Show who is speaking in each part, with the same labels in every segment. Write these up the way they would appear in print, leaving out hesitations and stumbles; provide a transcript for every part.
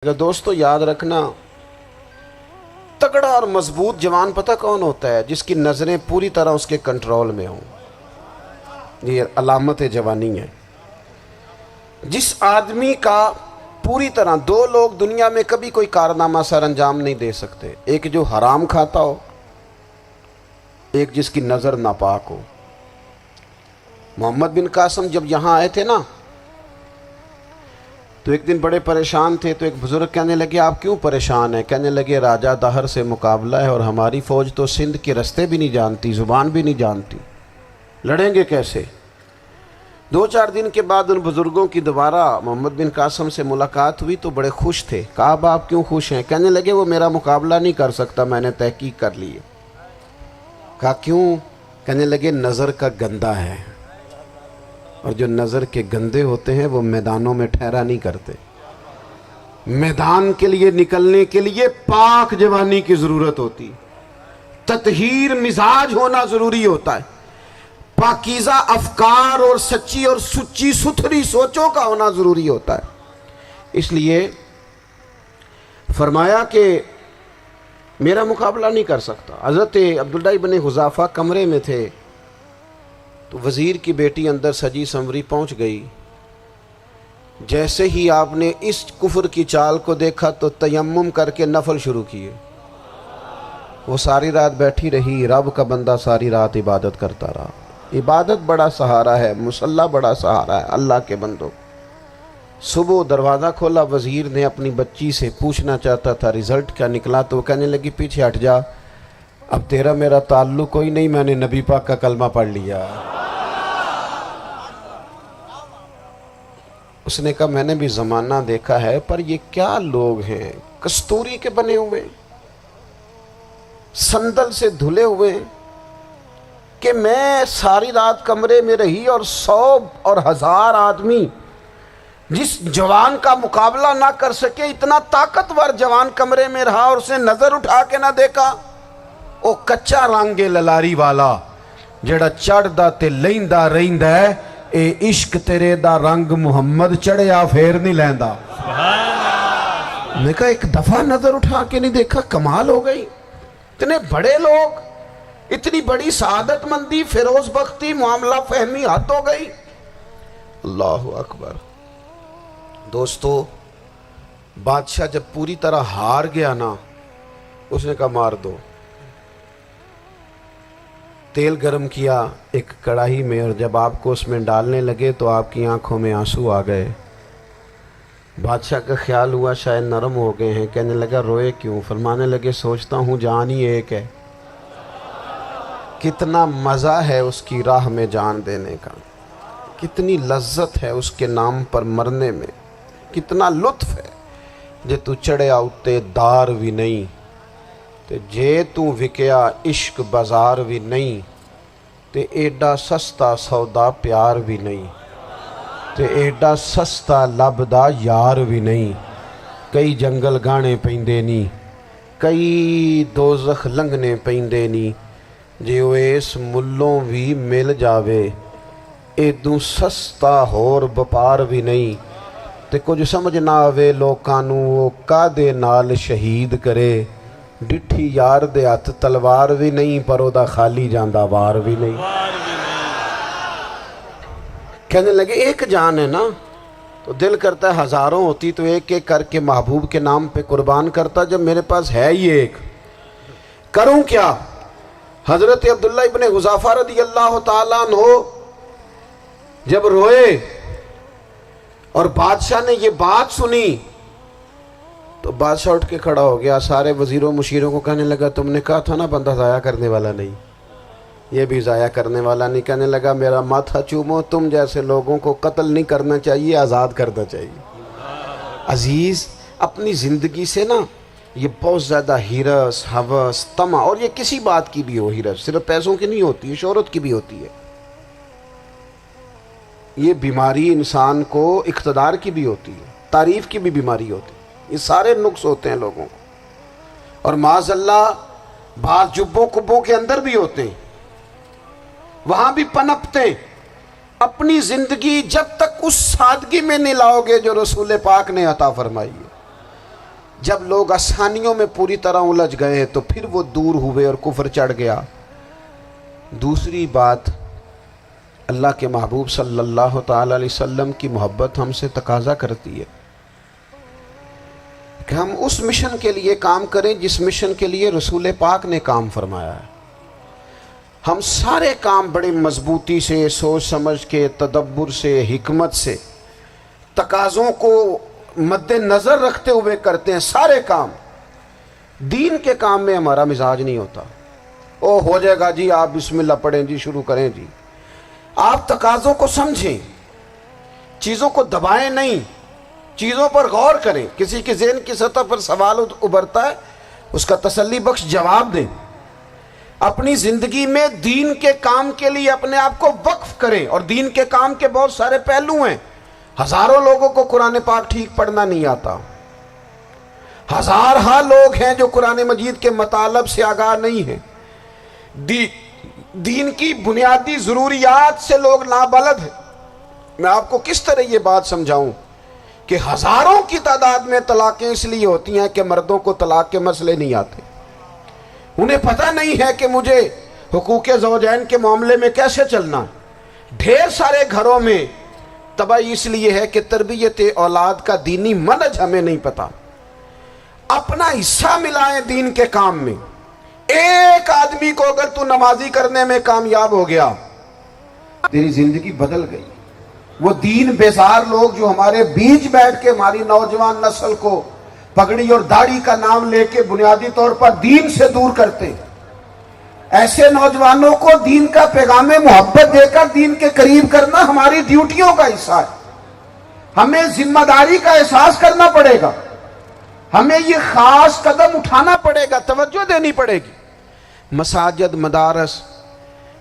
Speaker 1: دوستو یاد رکھنا، تگڑا اور مضبوط جوان پتہ کون ہوتا ہے؟ جس کی نظریں پوری طرح اس کے کنٹرول میں ہوں۔ یہ علامت جوانی ہے۔ جس آدمی کا پوری طرح دو لوگ دنیا میں کبھی کوئی کارنامہ سر انجام نہیں دے سکتے، ایک جو حرام کھاتا ہو، ایک جس کی نظر ناپاک ہو۔ محمد بن قاسم جب یہاں آئے تھے نا تو ایک دن بڑے پریشان تھے، تو ایک بزرگ کہنے لگے آپ کیوں پریشان ہیں؟ کہنے لگے راجہ دہر سے مقابلہ ہے اور ہماری فوج تو سندھ کے رستے بھی نہیں جانتی، زبان بھی نہیں جانتی، لڑیں گے کیسے؟ دو چار دن کے بعد ان بزرگوں کی دوبارہ محمد بن قاسم سے ملاقات ہوئی تو بڑے خوش تھے۔ کہا اب آپ کیوں خوش ہیں؟ کہنے لگے وہ میرا مقابلہ نہیں کر سکتا، میں نے تحقیق کر لی ہے۔ کہا کیوں؟ کہنے لگے نظر کا گندہ ہے، اور جو نظر کے گندے ہوتے ہیں وہ میدانوں میں ٹھہرا نہیں کرتے۔ میدان کے لیے نکلنے کے لیے پاک جوانی کی ضرورت ہوتی، تطہیر مزاج ہونا ضروری ہوتا ہے، پاکیزہ افکار اور سچی اور سچی ستھری سوچوں کا ہونا ضروری ہوتا ہے۔ اس لیے فرمایا کہ میرا مقابلہ نہیں کر سکتا۔ حضرت عبداللہ ابن حذافہ کمرے میں تھے تو وزیر کی بیٹی اندر سجی سنوری پہنچ گئی۔ جیسے ہی آپ نے اس کفر کی چال کو دیکھا تو تیمم کر کے نفل شروع کیے۔ وہ ساری رات بیٹھی رہی، رب کا بندہ ساری رات عبادت کرتا رہا۔ عبادت بڑا سہارا ہے، مصلی بڑا سہارا ہے اللہ کے بندوں۔ صبح دروازہ کھولا، وزیر نے اپنی بچی سے پوچھنا چاہتا تھا رزلٹ کیا نکلا، تو وہ کہنے لگی پیچھے ہٹ جا، اب تیرا میرا تعلق کوئی نہیں، میں نے نبی پاک کا کلمہ پڑھ لیا۔ اس نے کہا میں نے بھی زمانہ دیکھا ہے، پر یہ کیا لوگ ہیں، کستوری کے بنے ہوئے، سندل سے دھلے ہوئے، کہ میں ساری رات کمرے میں رہی اور 100 اور 1000 آدمی جس جوان کا مقابلہ نہ کر سکے، اتنا طاقتور جوان کمرے میں رہا اور اسے نظر اٹھا کے نہ دیکھا۔ او کچا رنگ للاری والا جڑا چڑھدا تے لیندا رہندا ہے، اے عشق تیرے دا رنگ محمد چڑھیا پھر نہیں لیندا۔ میں کہا ایک دفعہ نظر اٹھا کے نہیں دیکھا، کمال ہو گئی۔ اتنے بڑے لوگ، اتنی بڑی سعادت مندی، فیروز بختی، معاملہ فہمی حد ہو گئی۔ اللہ اکبر۔ دوستو بادشاہ جب پوری طرح ہار گیا نا، اس نے کہا مار دو۔ تیل گرم کیا ایک کڑاہی میں، اور جب آپ کو اس میں ڈالنے لگے تو آپ کی آنکھوں میں آنسو آ گئے۔ بادشاہ کا خیال ہوا شاید نرم ہو گئے ہیں، کہنے لگا روئے کیوں؟ فرمانے لگے سوچتا ہوں جان ہی ایک ہے، کتنا مزہ ہے اس کی راہ میں جان دینے کا، کتنی لذت ہے اس کے نام پر مرنے میں، کتنا لطف ہے۔ جے تو چڑھیا اتے دار بھی نہیں تے جے تو وکیا عشق بازار بھی نہیں، تے ایڈا سستا سودا پیار بھی نہیں، تے ایڈا سستا لبدا یار بھی نہیں۔ کئی جنگل گانے پیندے نہیں، کئی دوزخ لنگنے پیندے نہیں، جے وہ اس ملوں بھی مل جاوے، ایدوں سستا ہور بپار بھی نہیں۔ تے کچھ سمجھ نہ آوے لوکانوں وہ کادے نال شہید کرے، ڈٹھی یار دے ہاتھ تلوار بھی نہیں، پر او دا خالی جاندہ وار بھی نہیں۔ کہنے لگے ایک جان ہے نا، تو دل کرتا ہے ہزاروں ہوتی تو ایک ایک کر کے محبوب کے نام پہ قربان کرتا، جب میرے پاس ہے ہی ایک، کروں کیا؟ حضرت عبداللہ ابن حذافہ رضی اللہ تعالیٰ عنہ جب روئے اور بادشاہ نے یہ بات سنی تو بادشاہ اٹھ کے کھڑا ہو گیا، سارے وزیروں مشیروں کو کہنے لگا تم نے کہا تھا نا بندہ ضائع کرنے والا نہیں، یہ بھی ضائع کرنے والا نہیں۔ کہنے لگا میرا ماتھا چومو، تم جیسے لوگوں کو قتل نہیں کرنا چاہیے، آزاد کرنا چاہیے۔ عزیز اپنی زندگی سے نا یہ بہت زیادہ ہرس، ہوس، طمع، اور یہ کسی بات کی بھی ہو، ہرس صرف پیسوں کی نہیں ہوتی ہے، شہرت کی بھی ہوتی ہے، یہ بیماری انسان کو اقتدار کی بھی ہوتی ہے، تعریف کی بھی بیماری ہوتی ہے، یہ سارے نقص ہوتے ہیں لوگوں کو، اور معاذ اللہ بعض جبوں کبوں کے اندر بھی ہوتے ہیں، وہاں بھی پنپتے ہیں۔ اپنی زندگی جب تک اس سادگی میں نہیں لاؤ گے جو رسول پاک نے عطا فرمائی ہے، جب لوگ آسانیوں میں پوری طرح الجھ گئے تو پھر وہ دور ہوئے اور کفر چڑھ گیا۔ دوسری بات، اللہ کے محبوب صلی اللہ تعالی علیہ وسلم کی محبت ہم سے تقاضا کرتی ہے کہ ہم اس مشن کے لیے کام کریں جس مشن کے لیے رسول پاک نے کام فرمایا ہے۔ ہم سارے کام بڑے مضبوطی سے، سوچ سمجھ کے، تدبر سے، حکمت سے، تقاضوں کو مد نظر رکھتے ہوئے کرتے ہیں سارے کام۔ دین کے کام میں ہمارا مزاج نہیں ہوتا، او ہو جائے گا جی، آپ بسم اللہ پڑھیں جی، شروع کریں جی۔ آپ تقاضوں کو سمجھیں، چیزوں کو دبائیں نہیں، چیزوں پر غور کریں۔ کسی کے ذہن کی سطح پر سوال ابھرتا ہے، اس کا تسلی بخش جواب دیں۔ اپنی زندگی میں دین کے کام کے لیے اپنے آپ کو وقف کریں، اور دین کے کام کے بہت سارے پہلو ہیں۔ ہزاروں لوگوں کو قرآن پاک ٹھیک پڑھنا نہیں آتا، ہزارہا لوگ ہیں جو قرآن مجید کے مطالب سے آگاہ نہیں ہیں، دین کی بنیادی ضروریات سے لوگ نابلد ہیں۔ میں آپ کو کس طرح یہ بات سمجھاؤں کہ ہزاروں کی تعداد میں طلاقیں اس لیے ہوتی ہیں کہ مردوں کو طلاق کے مسئلے نہیں آتے، انہیں پتہ نہیں ہے کہ مجھے حقوق زوجین کے معاملے میں کیسے چلنا۔ ڈھیر سارے گھروں میں تباہی اس لیے ہے کہ تربیت اولاد کا دینی منہج ہمیں نہیں پتا۔ اپنا حصہ ملائیں دین کے کام میں۔ ایک آدمی کو اگر تو نمازی کرنے میں کامیاب ہو گیا، تیری زندگی بدل گئی۔ وہ دین بیزار لوگ جو ہمارے بیچ بیٹھ کے ہماری نوجوان نسل کو پگڑی اور داڑھی کا نام لے کے بنیادی طور پر دین سے دور کرتے، ایسے نوجوانوں کو دین کا پیغام محبت دے کر دین کے قریب کرنا ہماری ڈیوٹیوں کا حصہ ہے۔ ہمیں ذمہ داری کا احساس کرنا پڑے گا، ہمیں یہ خاص قدم اٹھانا پڑے گا، توجہ دینی پڑے گی۔ مساجد، مدارس،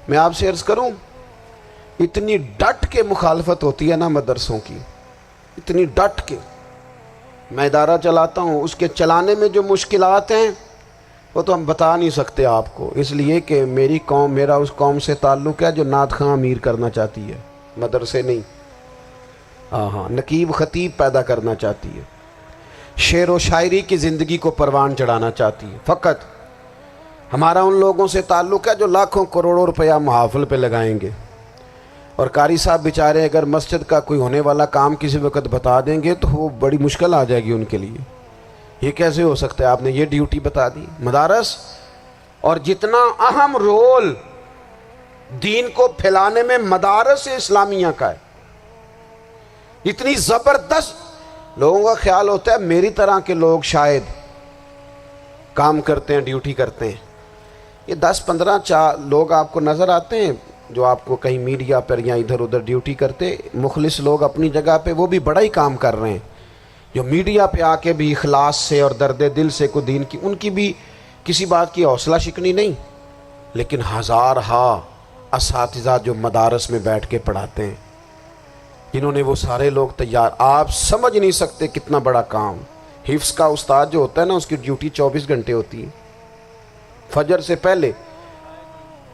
Speaker 1: میں آپ سے عرض کروں، اتنی ڈٹ کے مخالفت ہوتی ہے نا مدرسوں کی، اتنی ڈٹ کے۔ میں ادارہ چلاتا ہوں، اس کے چلانے میں جو مشکلات ہیں وہ تو ہم بتا نہیں سکتے آپ کو، اس لیے کہ میری قوم، میرا اس قوم سے تعلق ہے جو نعت خواں امیر کرنا چاہتی ہے، مدرسے نہیں۔ ہاں، نقیب خطیب پیدا کرنا چاہتی ہے، شعر و شاعری کی زندگی کو پروان چڑھانا چاہتی ہے۔ فقط ہمارا ان لوگوں سے تعلق ہے جو لاکھوں کروڑوں روپیہ محافل پہ لگائیں گے، اور قاری صاحب بیچارے اگر مسجد کا کوئی ہونے والا کام کسی وقت بتا دیں گے تو وہ بڑی مشکل آ جائے گی ان کے لیے۔ یہ کیسے ہو سکتا ہے، آپ نے یہ ڈیوٹی بتا دی۔ مدارس، اور جتنا اہم رول دین کو پھیلانے میں مدارس اسلامیہ کا ہے، اتنی زبردست، لوگوں کا خیال ہوتا ہے میری طرح کے لوگ شاید کام کرتے ہیں، ڈیوٹی کرتے ہیں۔ یہ 10-15 لوگ آپ کو نظر آتے ہیں جو آپ کو کہیں میڈیا پر یا ادھر ادھر ڈیوٹی کرتے، مخلص لوگ اپنی جگہ پہ، وہ بھی بڑا ہی کام کر رہے ہیں، جو میڈیا پہ آ کے بھی اخلاص سے اور درد دل سے کو دین کی، ان کی بھی کسی بات کی حوصلہ شکنی نہیں۔ لیکن ہزارہا اساتذہ جو مدارس میں بیٹھ کے پڑھاتے ہیں، جنہوں نے وہ سارے لوگ تیار، آپ سمجھ نہیں سکتے کتنا بڑا کام۔ حفظ کا استاد جو ہوتا ہے نا، اس کی ڈیوٹی 24 گھنٹے ہوتی ہے، فجر سے پہلے،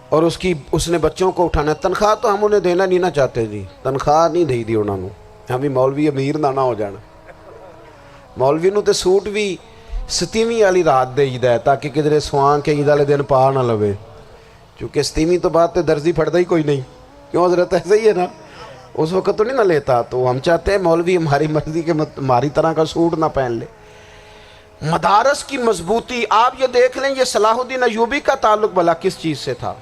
Speaker 1: اور اس نے بچوں کو اٹھانا ہے۔ تنخواہ تو ہم انہیں دینا نہیں نہ چاہتے جی، تنخواہ نہیں دے دی انہوں نے، ہم بھی مولوی امیر نہ ہو جانا۔ مولوی نو تے سوٹ بھی 27ویں والی رات دے ہے تاکہ کدھر سوان کے عید والے دن پا نہ لوے، چونکہ 27ویں تو بعد تے درزی پھڑتا ہی کوئی نہیں، کیوں حضرت؟ ایسا ہی ہے نا، اس وقت تو نہیں نہ لیتا، تو ہم چاہتے ہیں مولوی ہماری مرضی کے ہماری طرح کا سوٹ نہ پہن لے۔ مدارس کی مضبوطی، آپ یہ دیکھ لیں، یہ صلاح الدین ایوبی کا تعلق بھلا کس چیز سے تھا؟